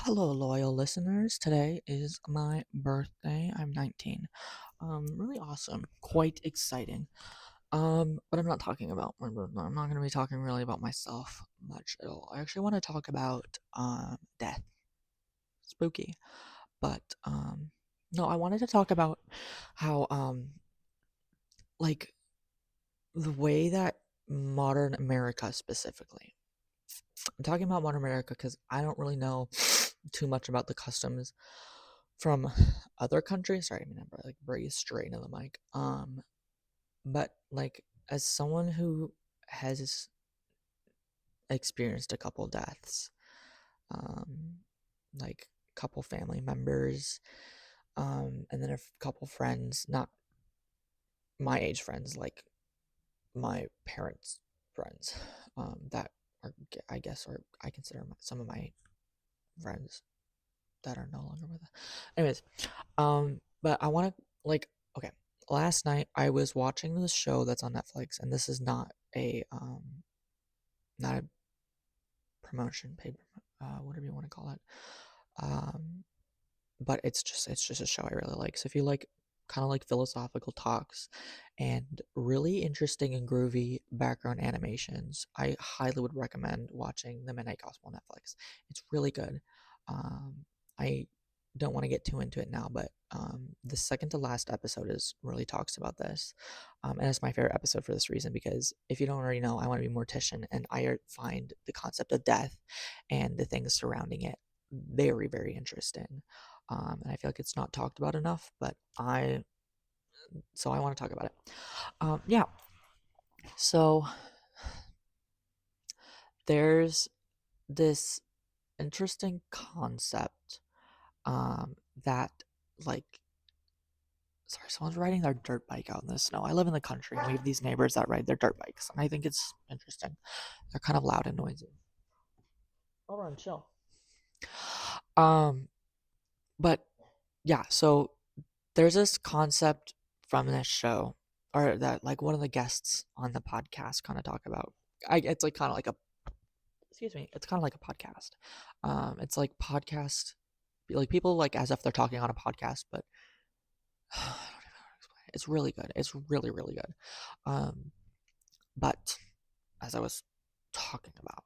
Hello, loyal listeners. Today is my birthday. I'm 19. Really awesome. Quite exciting. But I'm not talking about my birthday. I'm not going to be talking really about myself much at all. I actually want to talk about death. Spooky. But no, I wanted to talk about how like the way that modern America specifically. I'm talking about modern America because I don't really know too much about the customs from other countries. Sorry, I mean, I'm like breathe straight into the mic. But like as someone who has experienced a couple deaths, um, like a couple family members, and then a couple friends, not my age friends, like my parents' friends, that are, I guess, or I consider some of my friends that are no longer with us. Anyways, but I want to okay. Last night I was watching this show that's on Netflix, and this is not a promotion, paid, whatever you want to call it. Um, but it's just a show I really like. So if you like kind of like philosophical talks and really interesting and groovy background animations, I highly would recommend watching The Midnight Gospel on Netflix. It's really good. I don't want to get too into it now, but the second to last episode is really talks about this, and it's my favorite episode for this reason because if you don't already know, I want to be a mortician, and I find the concept of death and the things surrounding it very, very interesting. And I feel like it's not talked about enough, but I want to talk about it. Yeah. So there's this interesting concept that like sorry, someone's riding their dirt bike out in the snow. I live in the country and we have these neighbors that ride their dirt bikes, and I think it's interesting. They're kind of loud and noisy. Hold on, chill. Um, but yeah, so there's this concept from this show, or that like one of the guests on the podcast kind of talk about. It's like kind of like a excuse me, it's kind of like a podcast. It's like podcast, like people like as if they're talking on a podcast, but I don't even know how to explain it. It's really good. It's really really good. Um, but as I was talking about,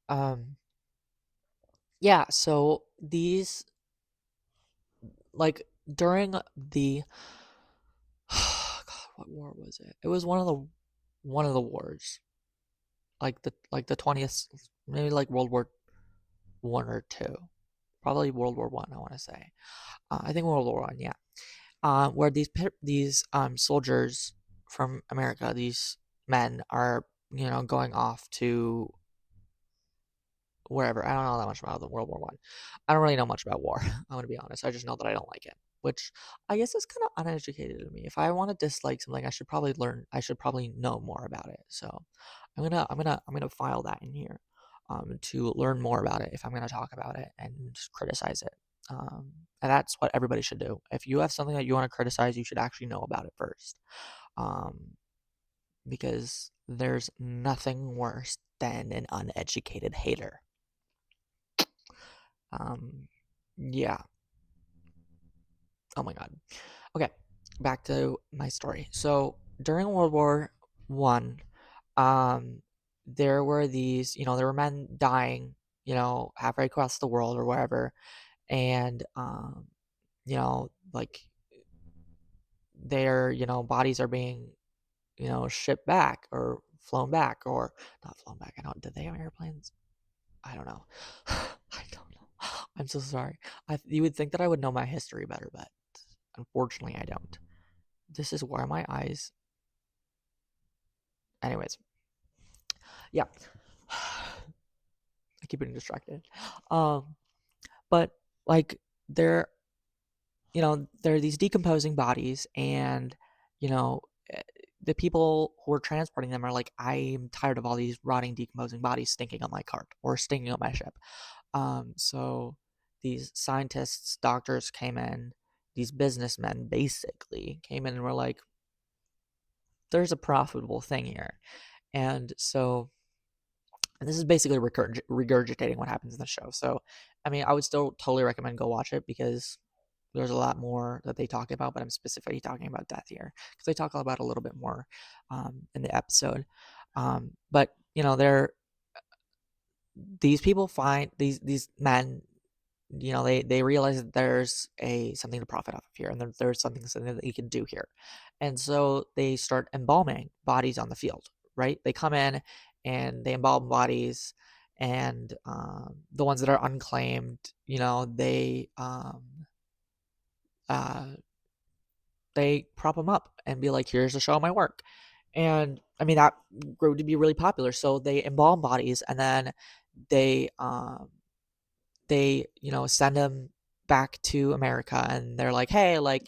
um, yeah. So these like during the God, what war was it? It was one of the wars, like the 20th, maybe like World War I or two, probably World War I. I want to say, I think World War I. Yeah, where these soldiers from America, these men are going off to wherever. I don't know that much about the World War I. I don't really know much about war. I'm gonna be honest. I just know that I don't like it, which I guess is kind of uneducated of me. If I want to dislike something, I should probably learn. I should probably know more about it. So I'm gonna file that in here, to learn more about it if I'm gonna talk about it and just criticize it. And that's what everybody should do. If you have something that you want to criticize, you should actually know about it first, um, because there's nothing worse than an uneducated hater. Um, yeah. Oh my God. Okay, back to my story. So during World War I, there were there were men dying, halfway across the world or wherever, and like their, bodies are being, shipped back or flown back or not flown back. I don't. Did they have airplanes? I don't know. I don't know. I'm so sorry. You would think that I would know my history better, but unfortunately, I don't. This is where my eyes. Anyways, yeah. I keep getting distracted. Um, but like there, there are these decomposing bodies, and you know, eh, the people who are transporting them are like, I'm tired of all these rotting, decomposing bodies stinking on my cart or stinking on my ship. So these scientists, doctors came in, these businessmen basically came in and were like, there's a profitable thing here. And so And this is basically regurgitating what happens in the show. So, I mean, I would still totally recommend go watch it because there's a lot more that they talk about, but I'm specifically talking about death here because they talk about a little bit more in the episode. But you know, these people find these men, you know, they realize that there's a something to profit off of here, and there's something that you can do here, and so they start embalming bodies on the field. Right? They come in and they embalm bodies, and the ones that are unclaimed, you know, uh, they prop them up and be like, "Here's a show of my work." And I mean that grew to be really popular. So they embalm bodies, and then they you know, send them back to America, and they're like, "Hey, like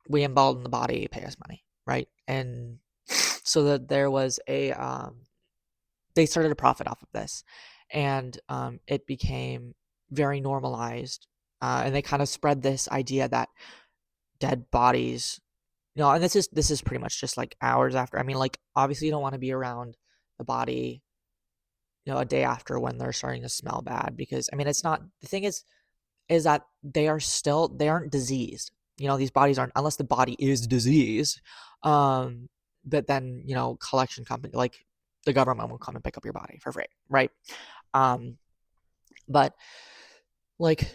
we embalmed the body, pay us money," right? And so that there was a they started to profit off of this, and it became very normalized, and they kind of spread this idea that dead bodies, you know, and this is pretty much just like hours after. I mean, like obviously you don't want to be around the body, you know, a day after when they're starting to smell bad, because I mean it's not, the thing is that they aren't diseased. You know, these bodies aren't, unless the body is diseased. Um, but then, you know, collection company like the government will come and pick up your body for free, right? Um, but like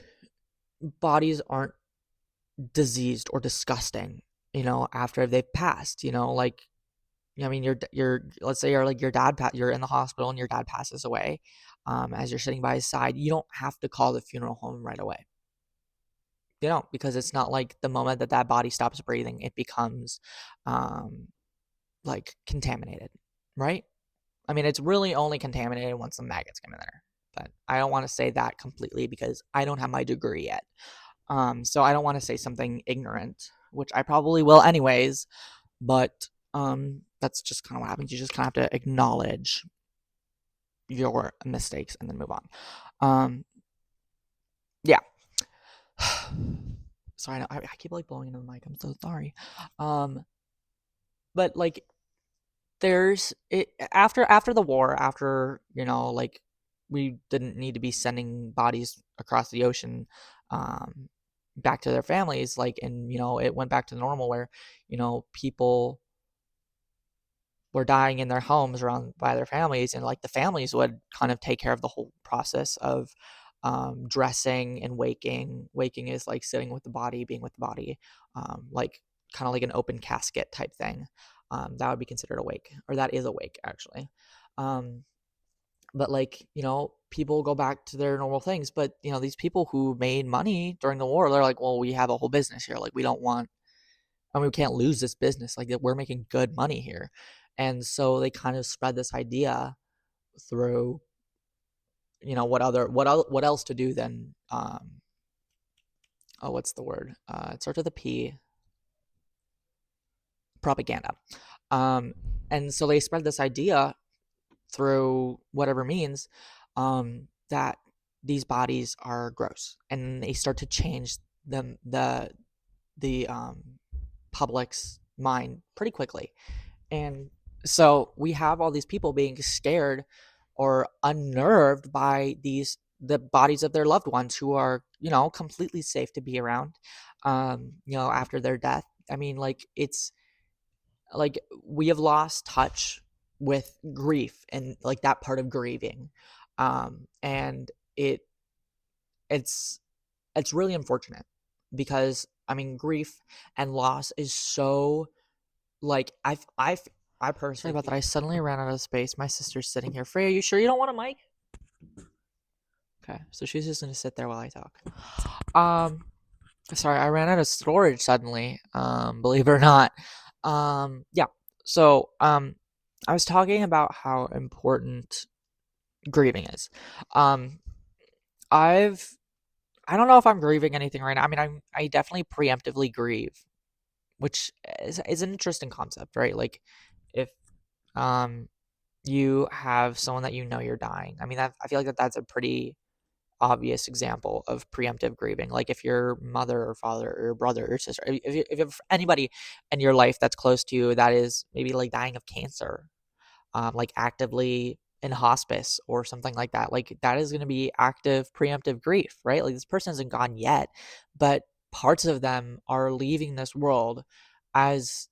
bodies aren't diseased or disgusting, you know, after they've passed, you know, like I mean, let's say you're like you're in the hospital and your dad passes away. As you're sitting by his side, you don't have to call the funeral home right away. You don't, because it's not like the moment that that body stops breathing, it becomes um, like contaminated, right? I mean, it's really only contaminated once the maggots come in there. But I don't want to say that completely because I don't have my degree yet. So I don't want to say something ignorant, which I probably will anyways. But that's just kind of what happens. You just kind of have to acknowledge your mistakes and then move on. Um, yeah. Sorry, I keep like blowing into the mic. I'm so sorry. Um, but like there's it after the war, after, you know, like we didn't need to be sending bodies across the ocean um back to their families, like, and you know, it went back to normal where, you know, people were dying in their homes around by their families, and like the families would kind of take care of the whole process of dressing and waking is like sitting with the body, being with the body, like kind of like an open casket type thing. That would be considered a wake, or that is a wake actually. um, but like, you know, people go back to their normal things, but you know, these people who made money during the war, they're like, well, we have a whole business here, like we don't want, I mean, we can't lose this business. Like we're making good money here, and so they kind of spread this idea through, you know, what else to do than oh, what's the word? It starts with a P. Propaganda. Um, and so they spread this idea through whatever means, that these bodies are gross, and they start to change the public's mind pretty quickly. And so we have all these people being scared or unnerved by the bodies of their loved ones who are, you know, completely safe to be around, you know, after their death. I mean, like it's like we have lost touch with grief and like that part of grieving. And it's it's really unfortunate because I mean grief and loss is so, like I personally, sorry about that. I suddenly ran out of space. My sister's sitting here. Freya, you sure you don't want a mic? Okay, so she's just gonna sit there while I talk. Um, sorry, I ran out of storage suddenly. Believe it or not. Yeah. So I was talking about how important grieving is. Um, I've I don't know if I'm grieving anything right now. I mean, I definitely preemptively grieve, which is an interesting concept, right? Like if um you have someone that you know you're dying. I mean, I feel like that's a pretty obvious example of preemptive grieving. Like if your mother or father or brother or sister, if you have anybody in your life that's close to you that is maybe like dying of cancer, like actively in hospice or something like that, like that is going to be active preemptive grief, right? Like this person isn't gone yet, but parts of them are leaving this world as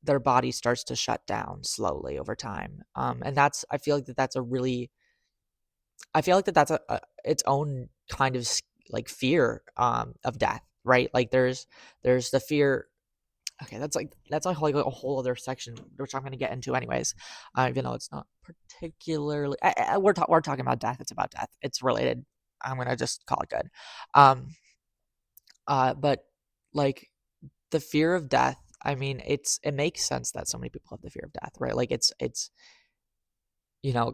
their body starts to shut down slowly over time. And that's I feel like that's a really I feel like that's a its own kind of like fear of death, right? Like there's the fear. Okay, that's like a whole other section, which I'm going to get into anyways. Even though it's not particularly, we're talking about death. It's about death. It's related. I'm going to just call it good. Um, but like the fear of death. I mean, it makes sense that so many people have the fear of death, right? Like it's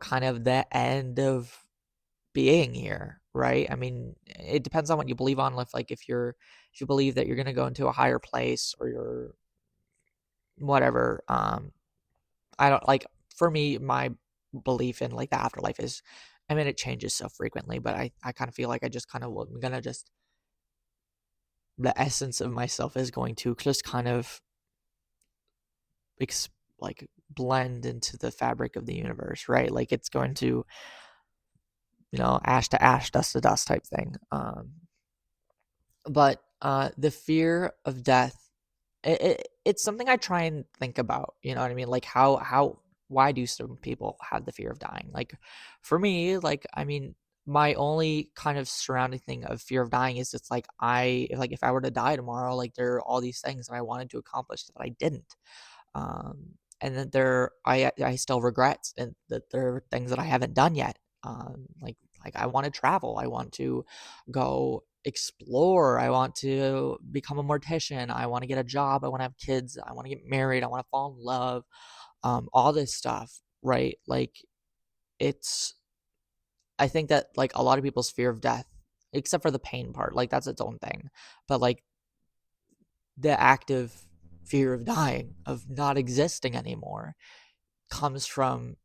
kind of the end of being here, right? I mean, it depends on what you believe on. If you believe that you're going to go into a higher place or you're whatever, I don't like for me, my belief in like the afterlife is, I mean, it changes so frequently, but I kind of feel like I just kind of I'm gonna just the essence of myself is going to just kind of ex- like blend into the fabric of the universe, right? Like it's going to, ash to ash, dust to dust type thing. But the fear of death, it's something I try and think about. You know what I mean? Like why do some people have the fear of dying? Like for me, like I mean, my only kind of surrounding thing of fear of dying is it's like if I were to die tomorrow, like there are all these things that I wanted to accomplish that I didn't. And then I still regret and that there are things that I haven't done yet. Like I want to travel, I want to go explore, I want to become a mortician, I want to get a job, I want to have kids, I want to get married, I want to fall in love, all this stuff, right? Like it's I think that like a lot of people's fear of death, except for the pain part, like that's its own thing, but like the active fear of dying, of not existing anymore, comes from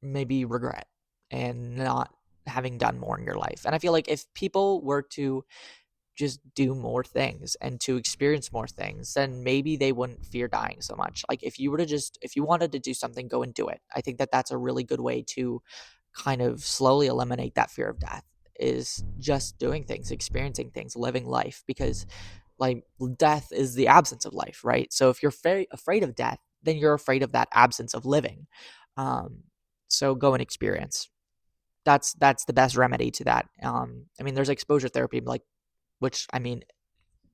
maybe regret and not having done more in your life. And I feel like if people were to just do more things and to experience more things, then maybe they wouldn't fear dying so much. Like if you wanted to do something, go and do it. I think that that's a really good way to kind of slowly eliminate that fear of death, is just doing things, experiencing things, living life, because like death is the absence of life, right? So if you're very afraid of death, then you're afraid of that absence of living. Um, so go and experience. That's the best remedy to that. I mean, there's exposure therapy, like which I mean,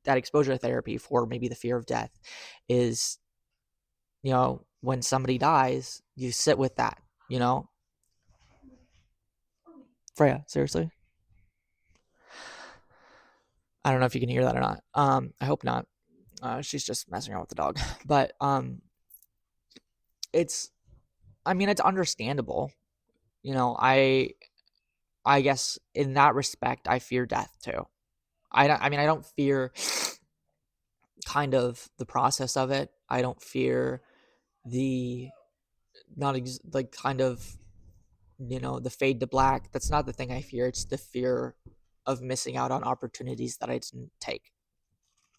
that exposure therapy for maybe the fear of death is, when somebody dies, you sit with that. You know, Freya, seriously, I don't know if you can hear that or not. I hope not. She's just messing around with the dog, but it's I mean, it's understandable. You know, I guess in that respect, I fear death too. I mean, I don't fear kind of the process of it. I don't fear the not like kind of the fade to black. That's not the thing I fear. It's the fear of missing out on opportunities that I didn't take.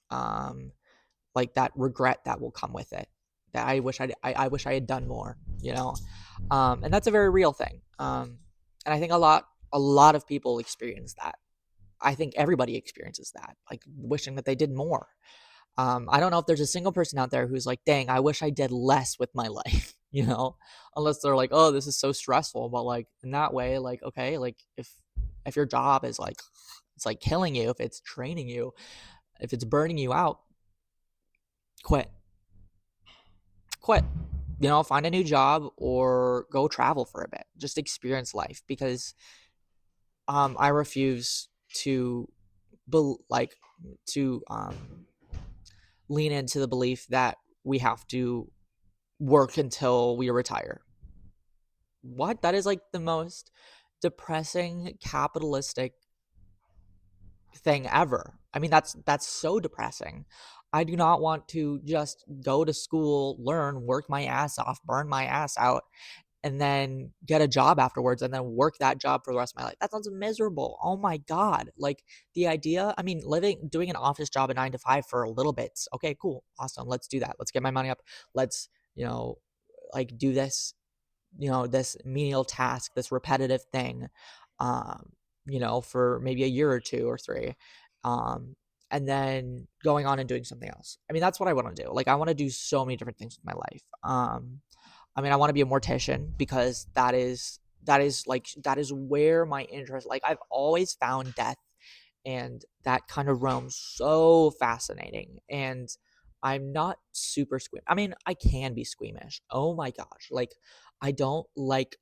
Um, like that regret that will come with it. That I wish I had done more. And that's a very real thing. And I think a lot of people experience that. I think everybody experiences that, like wishing that they did more. I don't know if there's a single person out there who's like, dang, I wish I did less with my life, unless they're like, oh, this is so stressful. But like in that way, like, okay, like if your job is like, it's like killing you, if it's training you, if it's burning you out, quit, quit, find a new job or go travel for a bit, just experience life, because I refuse to, like, to lean into the belief that we have to work until we retire. What? That is like the most depressing capitalistic thing ever. I mean, that's so depressing. I do not want to just go to school, learn, work my ass off, burn my ass out, and then get a job afterwards and then work that job for the rest of my life. That sounds miserable. Oh my God. Like the idea, I mean, doing an office job at 9 to 5 for a little bit. Okay, cool. Awesome. Let's do that. Let's get my money up. Let's, like do this this menial task, this repetitive thing, um, for maybe a year or two or three, um, and then going on and doing something else. I mean, that's what I want to do. Like, I want to do so many different things with my life. I mean, I want to be a mortician because that is where my interest. Like, I've always found death and that kind of realm so fascinating. And I'm not super squeamish. I mean, I can be squeamish. Oh my gosh. Like, I don't like,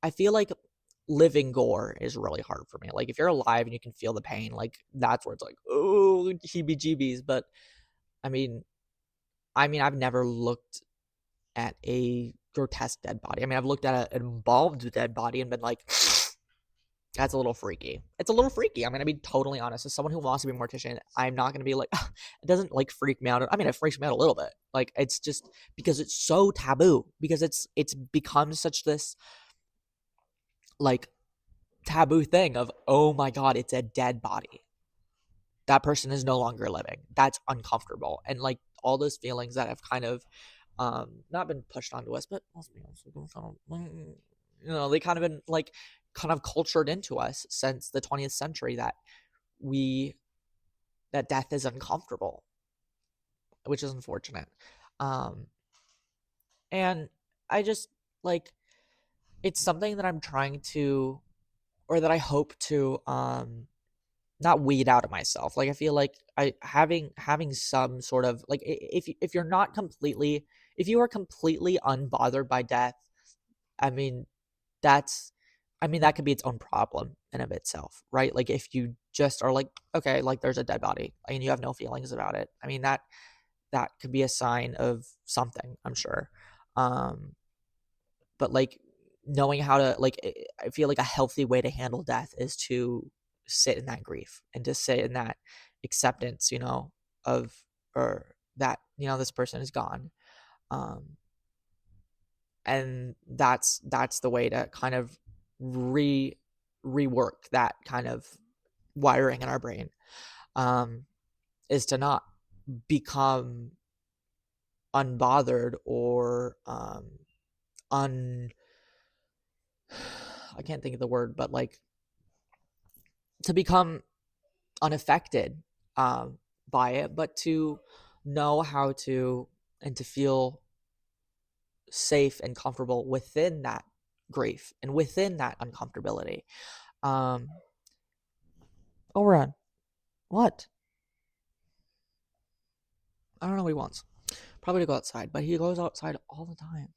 I feel like living gore is really hard for me. Like, if you're alive and you can feel the pain, like, that's where it's like, oh, heebie jeebies. But I mean, I've never looked at a grotesque dead body. I mean, I've looked at an embalmed dead body and been like, that's a little freaky. It's a little freaky. I'm gonna be totally honest. As someone who wants to be a mortician, I'm not gonna be like, it doesn't like freak me out. I mean, it freaks me out a little bit. Like, it's just because it's so taboo. Because it's become such this like taboo thing of, oh my god, it's a dead body. That person is no longer living. That's uncomfortable. And like all those feelings that have kind of not been pushed onto us, but let's be honest, they kind of been like kind of cultured into us since the 20th century that we that death is uncomfortable, which is unfortunate. Um and I just like it's something that I'm trying to, or that I hope to not weed out of myself. Like, I feel like I having some sort of like, if you're not completely, if you are completely unbothered by death, I mean, that's that could be its own problem in of itself, right? Like, if you just are like, okay, like, there's a dead body and you have no feelings about it. I mean, that could be a sign of something, I'm sure. Um but like, knowing how to like, I feel like a healthy way to handle death is to sit in that grief and to sit in that acceptance, of, or that, this person is gone. um and that's the way to kind of rework that kind of wiring in our brain, um is to not become unbothered or un I can't think of the word, but like, to become unaffected um, by it, but to know how to, and to feel safe and comfortable within that grief and within that uncomfortability. Um, Oran, what? I don't know what he wants. Probably to go outside, but he goes outside all the time.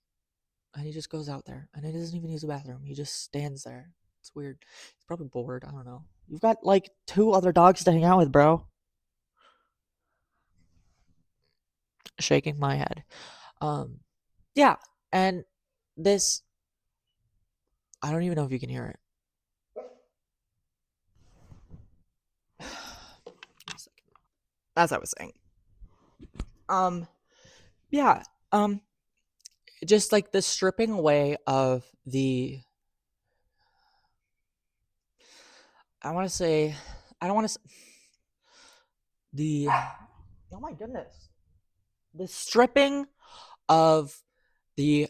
And he just goes out there and he doesn't even use the bathroom. He just stands there. It's weird. He's probably bored. I don't know. You've got like two other dogs to hang out with, bro. Shaking my head. Um, yeah, and this, I don't even know if you can hear it. As I was saying, um, yeah, um, just like the stripping away of the, I want to say, I don't want to, the, oh my goodness, the stripping of the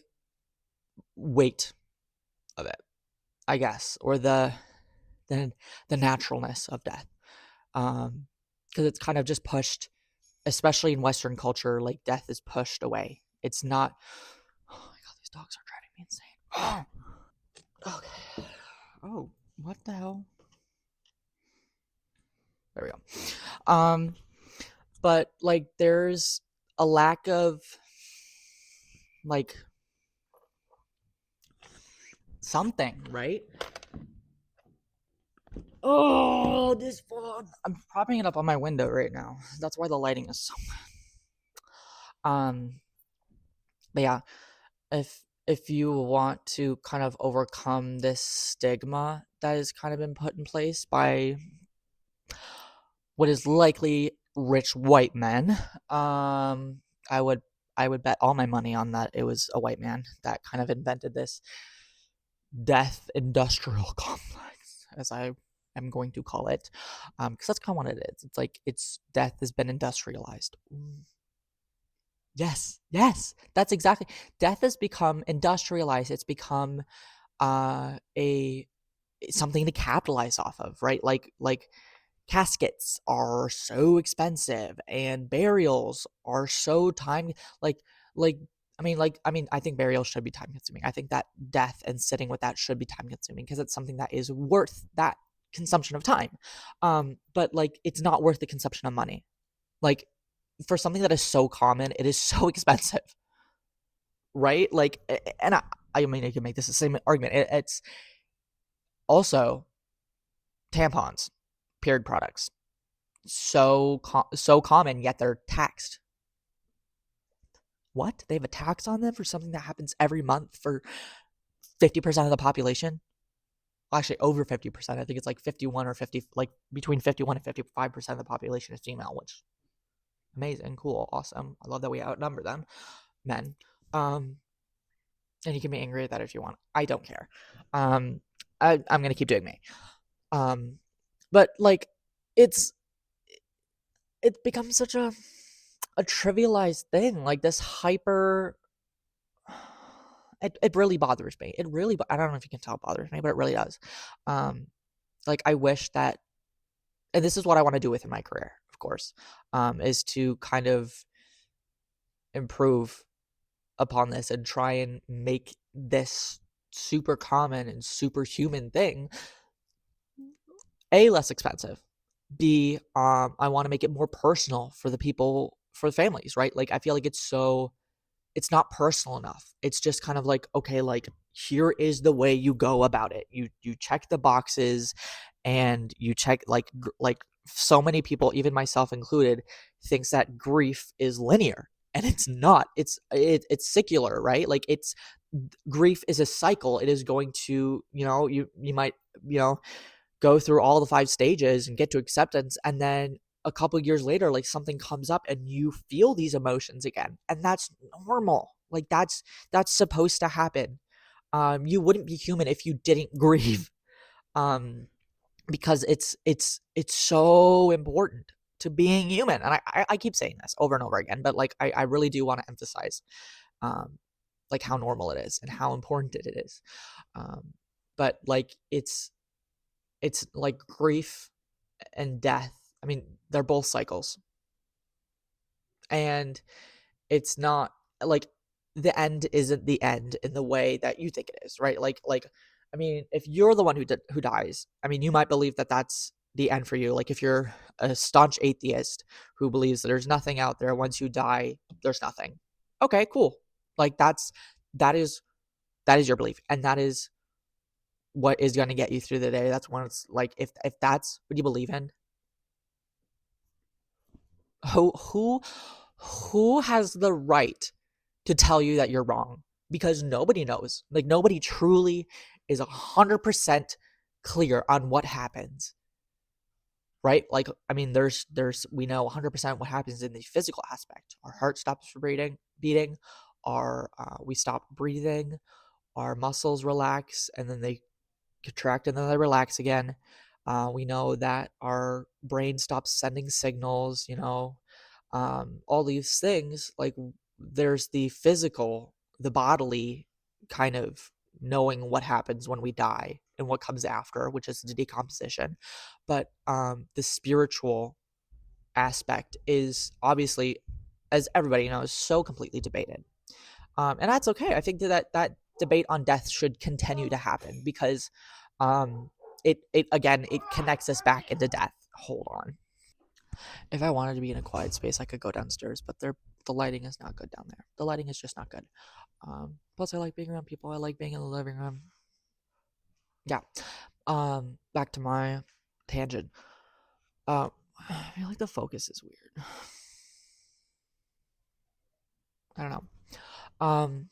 weight of it, I guess, or the the naturalness of death, because it's kind of just pushed, especially in Western culture, like, death is pushed away. It's not. Oh my god, these dogs are driving me insane. Okay. Oh, what the hell? There we go. But like, there's a lack of like something, right? Oh, this phone. I'm propping it up on my window right now. That's why the lighting is so. Um, but yeah, if you want to kind of overcome this stigma that has kind of been put in place by what is likely rich white men, I would I would bet all my money on that it was a white man that kind of invented this death industrial complex, as I am going to call it, because that's kind of what it is. It's like, it's death has been industrialized. Yes, yes, that's exactly. Death has become industrialized. It's become a something to capitalize off of, right? Like caskets are so expensive and burials are so time like like I mean I think burials should be time consuming. I think that death and sitting with that should be time consuming because it's something that is worth that consumption of time. But like it's not worth the consumption of money. Like for something that is so common, it is so expensive, right? Like and I mean I can make this the same argument. It's also tampons, period products so common, yet they're taxed. What? They have a tax on them for something that happens every month for 50% of the population? Well, actually, over 50%. I think it's like 51 or 50, like between 51 and 55% of the population is female, which amazing, cool, awesome. I love that we outnumber them, men. Um, and you can be angry at that if you want. I don't care. Um, I'm gonna keep doing me. Um, but like, it's it becomes such a trivialized thing, like this hyper. It really bothers me. It really, I don't know if you can tell it bothers me, but it really does. Um, like I wish that, and this is what I want to do within my career, of course, is to kind of improve upon this and try and make this super common and super human thing a less expensive. B, I want to make it more personal for the people, for the families, right? Like I feel like it's not personal enough. It's just kind of like, okay, like here is the way you go about it. You check the boxes and you check like so many people, even myself included, thinks that grief is linear and it's not. It's secular, right? Like it's grief is a cycle. It is going to, you might, you know, go through all the 5 stages and get to acceptance, and then a couple years later like something comes up and you feel these emotions again, and that's normal. Like that's supposed to happen. You wouldn't be human if you didn't grieve. um because it's so important to being human, and I keep saying this over and over again, but like I really do want to emphasize um like how normal it is and how important it is. But like it's like grief and death. I mean, they're both cycles. And it's not like the end isn't the end in the way that you think it is, right? Like I mean, if you're the one who dies, I mean, you might believe that that's the end for you. Like if you're a staunch atheist who believes that there's nothing out there, once you die, there's nothing. Okay, cool. Like that is that is your belief, and that is what is going to get you through the day. That's when it's like if that's what you believe in, who who who has the right to tell you that you're wrong? Because nobody knows. Like nobody truly is 100% clear on what happens, right? Like I mean, there's we know 100% what happens in the physical aspect. Our heart stops beating, our we stop breathing, our muscles relax, and then they contract and then they relax again. We know that our brain stops sending signals, all these things. Like there's the physical, the bodily kind of knowing what happens when we die and what comes after, which is the decomposition. But the spiritual aspect is obviously, as everybody knows, so completely debated. And that's okay. I think that debate on death should continue to happen because it again it connects us back into death. Hold on. If I wanted to be in a quiet space, I could go downstairs, but the lighting is not good down there. The lighting is just not good. Plus, I like being around people. I like being in the living room. Yeah. Back to my tangent. I feel like the focus is weird. I don't know.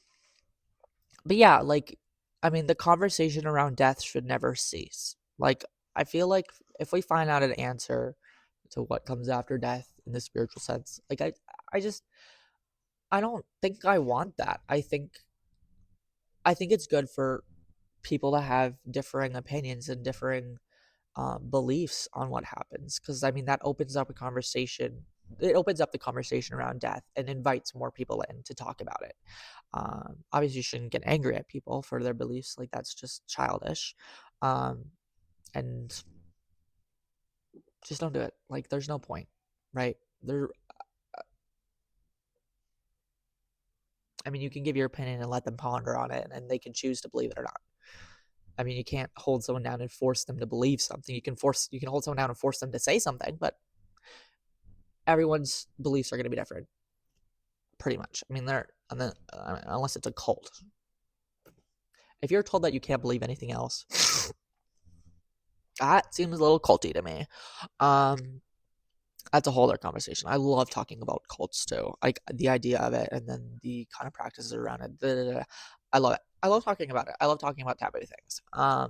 But yeah, like I mean, the conversation around death should never cease. Like I feel like if we find out an answer to what comes after death in the spiritual sense, like I just I don't think I want that. I think it's good for people to have differing opinions and differing beliefs on what happens, because I mean that opens up a conversation it opens up the conversation around death and invites more people in to talk about it. Obviously, you shouldn't get angry at people for their beliefs. Like, that's just childish. Um, and just don't do it. Like, there's no point, right? I mean, you can give your opinion and let them ponder on it, and they can choose to believe it or not. I mean, you can't hold someone down and force them to believe something. You can hold someone down and force them to say something, but everyone's beliefs are going to be different, pretty much. I mean, unless it's a cult. If you're told that you can't believe anything else, that seems a little culty to me. Um, that's a whole other conversation. I love talking about cults too, like the idea of it, and then the kind of practices around it. I love it. I love talking about it. I love talking about taboo things. But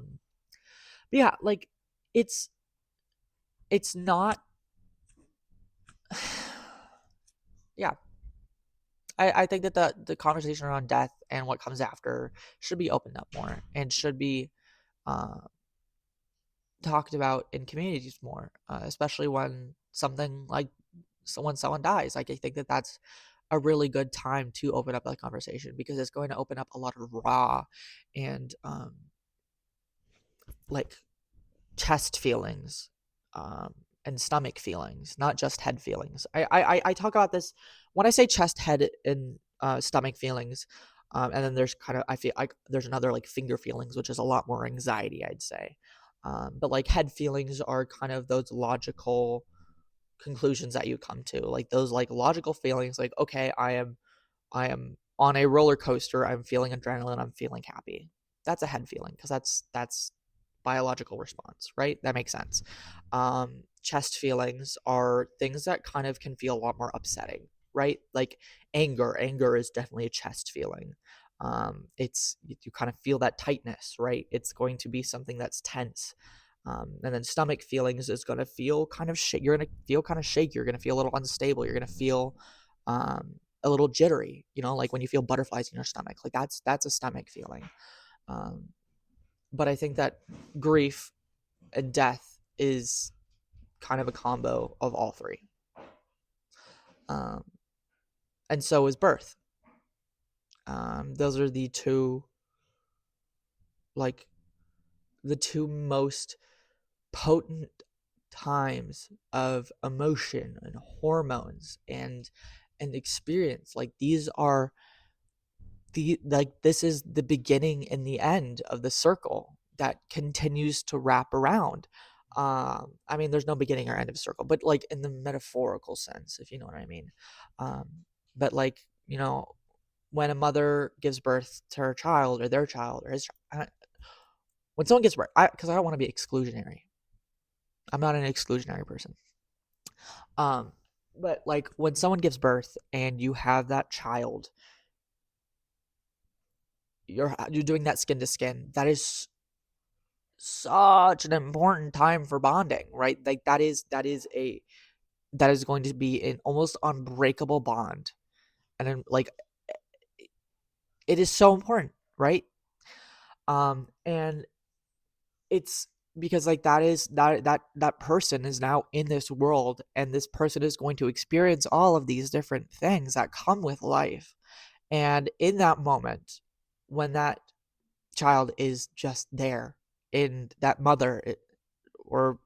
yeah, like it's not. Yeah, I think that the conversation around death and what comes after should be opened up more and should be uh, talked about in communities more, especially when something like when someone dies. Like, I think that that's a really good time to open up that conversation because it's going to open up a lot of raw and like chest feelings, um, and stomach feelings, not just head feelings. I talk about this when I say chest, head, and stomach feelings. And then there's kind of, I feel like there's another like finger feelings, which is a lot more anxiety, I'd say. But like head feelings are kind of those logical conclusions that you come to, like those like logical feelings, like, okay, I am on a roller coaster. I'm feeling adrenaline. I'm feeling happy. That's a head feeling because that's biological response, right? That makes sense. Chest feelings are things that kind of can feel a lot more upsetting, right? Like anger. Anger is definitely a chest feeling. It's you kind of feel that tightness, right? It's going to be something that's tense. And then stomach feelings is going to feel kind of shake. You're going to feel kind of shaky. You're going to feel a little unstable. You're going to feel a little jittery, like when you feel butterflies in your stomach. Like that's a stomach feeling. Um, but I think that grief and death is kind of a combo of all three. Um, and so is birth. Those are like the two most potent times of emotion and hormones and experience. Like these are this is the beginning and the end of the circle that continues to wrap around. I mean, there's no beginning or end of a circle, but like in the metaphorical sense, if you know what I mean. um, but like, when a mother gives birth to her child or their child or when someone gets birth, because I don't want to be exclusionary. I'm not an exclusionary person. um, but like when someone gives birth and you have that child, you're doing that skin to skin. That is such an important time for bonding, right? Like that is going to be an almost unbreakable bond. And then like it is so important, right? And it's because like that person is now in this world, and this person is going to experience all of these different things that come with life. And in that moment, when that child is just there, in that mother, or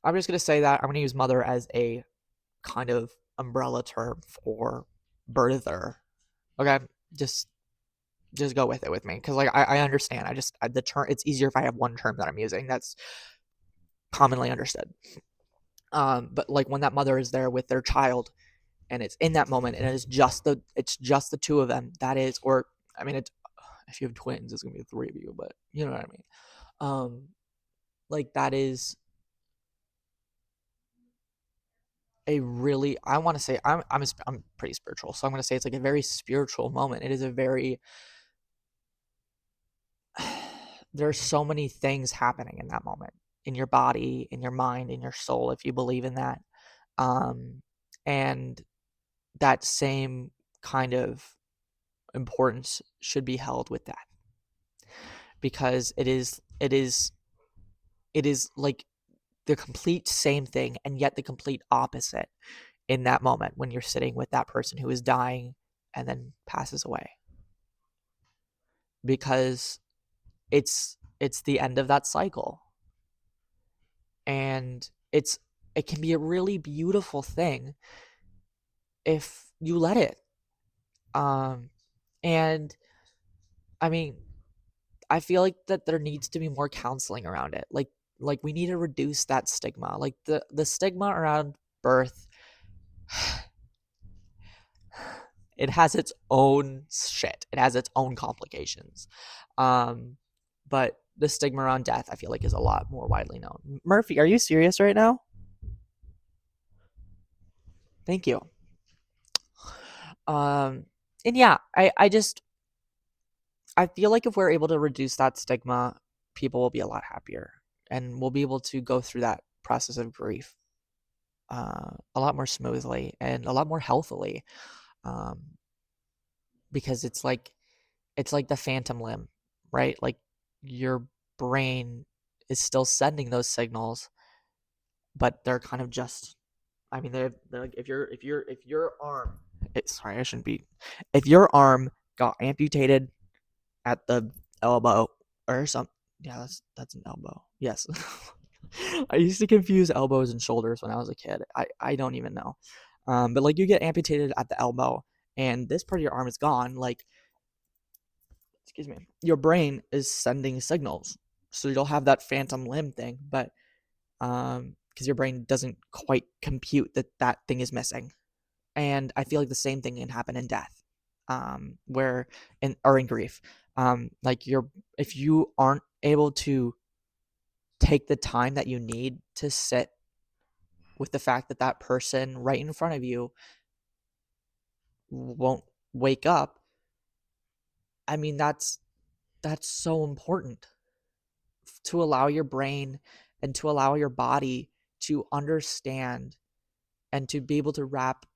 I'm just going to say that I'm going to use mother as a kind of umbrella term for birther. Okay, just go with it with me, because like I understand. The term, it's easier if I have one term that I'm using that's commonly understood. But like when that mother is there with their child, and it's in that moment, and it's just the two of them. That is, or I mean, it's, if you have twins, it's gonna be the three of you, but you know what I mean. Um, like that is a really, I want to say, I'm pretty spiritual, so I'm gonna say it's like a very spiritual moment. It is a very there's so many things happening in that moment, in your body, in your mind, in your soul, if you believe in that. um and that same kind of importance should be held with that, because it is like the complete same thing and yet the complete opposite in that moment when you're sitting with that person who is dying and then passes away, because it's the end of that cycle. And it can be a really beautiful thing if you let it. um and I mean, I feel like that there needs to be more counseling around it. Like we need to reduce that stigma. Like the stigma around birth, it has its own shit. It has its own complications. Um but the stigma around death, I feel like, is a lot more widely known. Murphy, are you serious right now? Thank you. Um and yeah, I feel like if we're able to reduce that stigma, people will be a lot happier and we'll be able to go through that process of grief a lot more smoothly and a lot more healthily, um, because it's like the phantom limb, right? Like your brain is still sending those signals, but they're kind of just. I mean, they're like if your arm, sorry, I shouldn't be. If your arm got amputated at the elbow or something. Yeah, that's an elbow. Yes. I used to confuse elbows and shoulders when I was a kid. I don't even know. But like you get amputated at the elbow and this part of your arm is gone, like, excuse me, your brain is sending signals. So you'll have that phantom limb thing, but because your brain doesn't quite compute that that thing is missing. And I feel like the same thing can happen in death, where in or in grief. Like you're if you aren't able to take the time that you need to sit with the fact that that person right in front of you won't wake up. I mean, that's so important to allow your brain and to allow your body to understand and to be able to wrap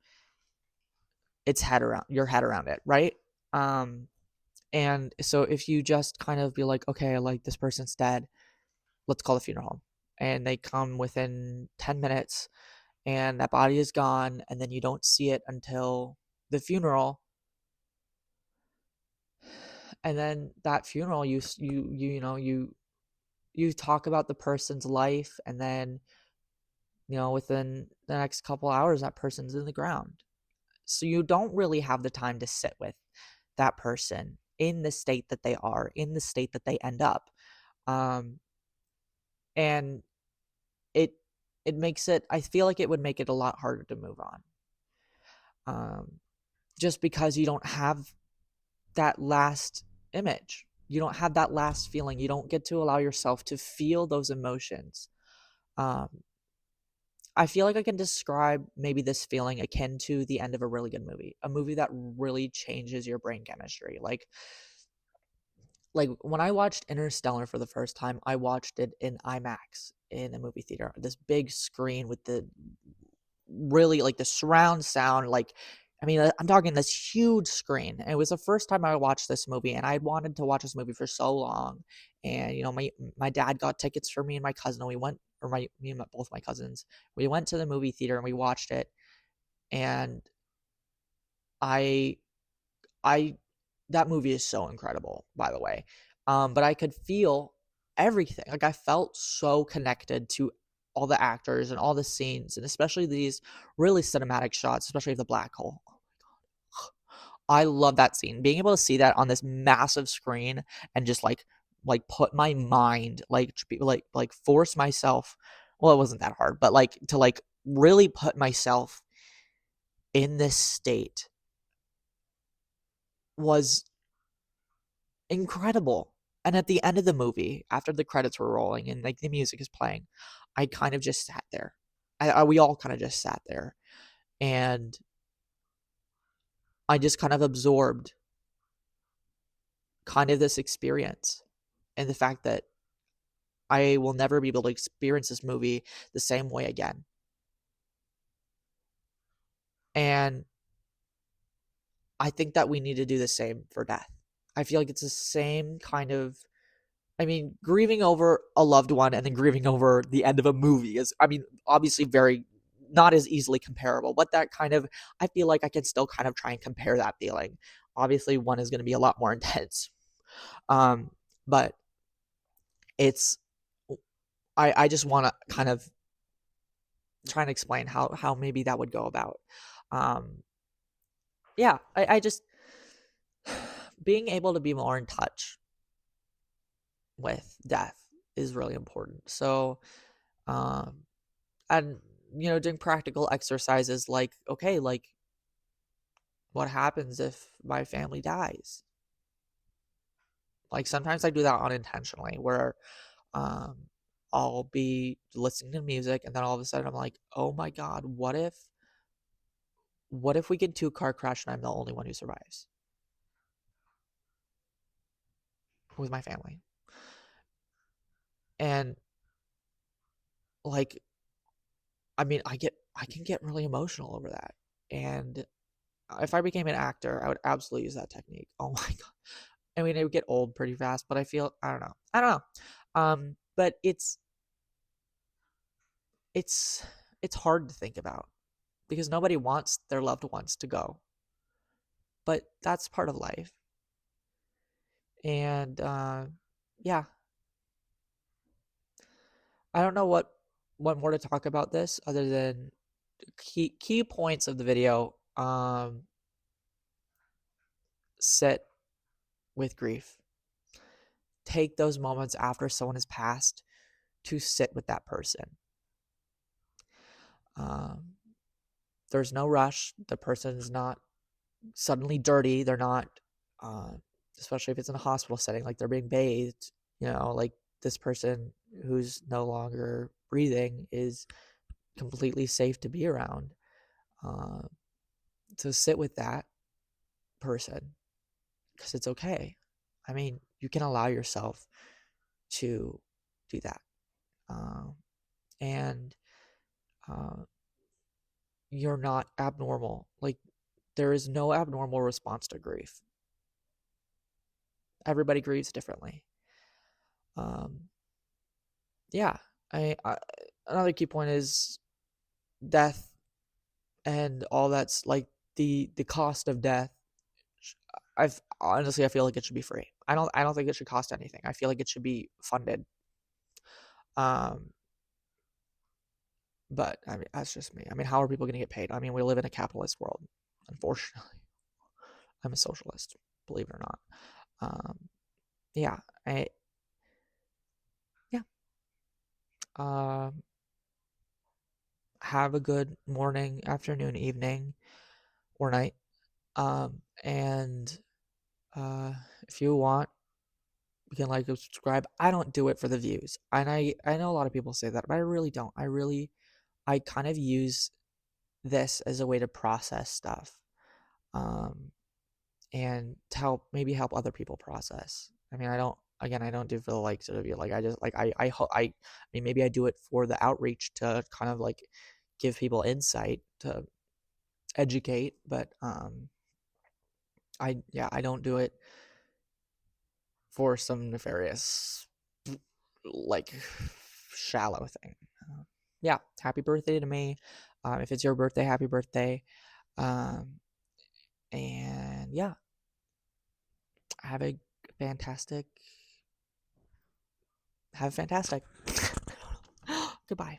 its head around your head around it, right? Um and so if you just kind of be like, okay, like this person's dead, let's call the funeral home. And they come within 10 minutes and that body is gone and then you don't see it until the funeral. And then that funeral you talk about the person's life, and then within the next couple hours that person's in the ground. So you don't really have the time to sit with that person in the state that they are, in the state that they end up. um and it it makes it, I feel like it would make it a lot harder to move on, just because you don't have that last image. You don't have that last feeling. You don't get to allow yourself to feel those emotions. Um, I feel like I can describe maybe this feeling akin to the end of a really good movie, a movie that really changes your brain chemistry. Like when I watched Interstellar for the first time, I watched it in IMAX in a movie theater, this big screen with the really like the surround sound. Like, I mean, I'm talking this huge screen. And it was the first time I watched this movie, and I wanted to watch this movie for so long. And my dad got tickets for me and my cousin, and we went, or my me and both my cousins. We went to the movie theater and we watched it. And I I that movie is so incredible, by the way. But I could feel everything. Like I felt so connected to all the actors and all the scenes, and especially these really cinematic shots, especially of the black hole. I love that scene. Being able to see that on this massive screen and just like put my mind like force myself. Well, it wasn't that hard, but like to like really put myself in this state was incredible. And at the end of the movie, after the credits were rolling and like the music is playing, I kind of just sat there. We all kind of just sat there, and I just kind of absorbed kind of this experience and the fact that I will never be able to experience this movie the same way again. And I think that we need to do the same for death. I feel like it's the same kind of I mean, grieving over a loved one and then grieving over the end of a movie is, I mean, obviously very not as easily comparable, but that kind of, I feel like I can still kind of try and compare that feeling. Obviously, one is going to be a lot more intense. Um, but it's, I just want to kind of try and explain how maybe that would go about. Um, yeah, I just, being able to be more in touch with death is really important. So, um, and doing practical exercises like, okay, like, what happens if my family dies? Like, sometimes I do that unintentionally, where um I'll be listening to music and then all of a sudden I'm like, oh my god, what if we get into a car crash and I'm the only one who survives with my family? And like, I mean, I can get really emotional over that. And if I became an actor, I would absolutely use that technique. Oh my god. I mean, it would get old pretty fast, but I feel, I don't know. I don't know. But it's it's hard to think about because nobody wants their loved ones to go. But that's part of life. And yeah, I don't know what more to talk about this other than key points of the video. Sit with grief. Take those moments after someone has passed to sit with that person. Um, there's no rush. The person's not suddenly dirty. They're not, uh, especially if it's in a hospital setting, like they're being bathed. Like this person who's no longer breathing is completely safe to be around. Uh, to sit with that person because it's okay. I mean, you can allow yourself to do that. Um, and uh, you're not abnormal. Like, there is no abnormal response to grief. Everybody grieves differently. Um, yeah, I another key point is death and all that's like the cost of death. I've honestly, I feel like it should be free. I don't think it should cost anything. I feel like it should be funded. Um, but I mean, that's just me. I mean, how are people going to get paid? I mean, we live in a capitalist world. Unfortunately, I'm a socialist, believe it or not. Um, yeah, yeah. Um, have a good morning, afternoon, evening, or night. And if you want, you can like and subscribe. I don't do it for the views, and I know a lot of people say that, but I really don't. I kind of use this as a way to process stuff. Um, and to help other people process. I mean, I don't do it for the likes of it. Like I just like I mean, maybe I do it for the outreach to kind of like give people insight to educate, but I don't do it for some nefarious like shallow thing. Yeah, happy birthday to me. If it's your birthday, happy birthday. Um, and yeah, have a fantastic have a fantastic. Goodbye.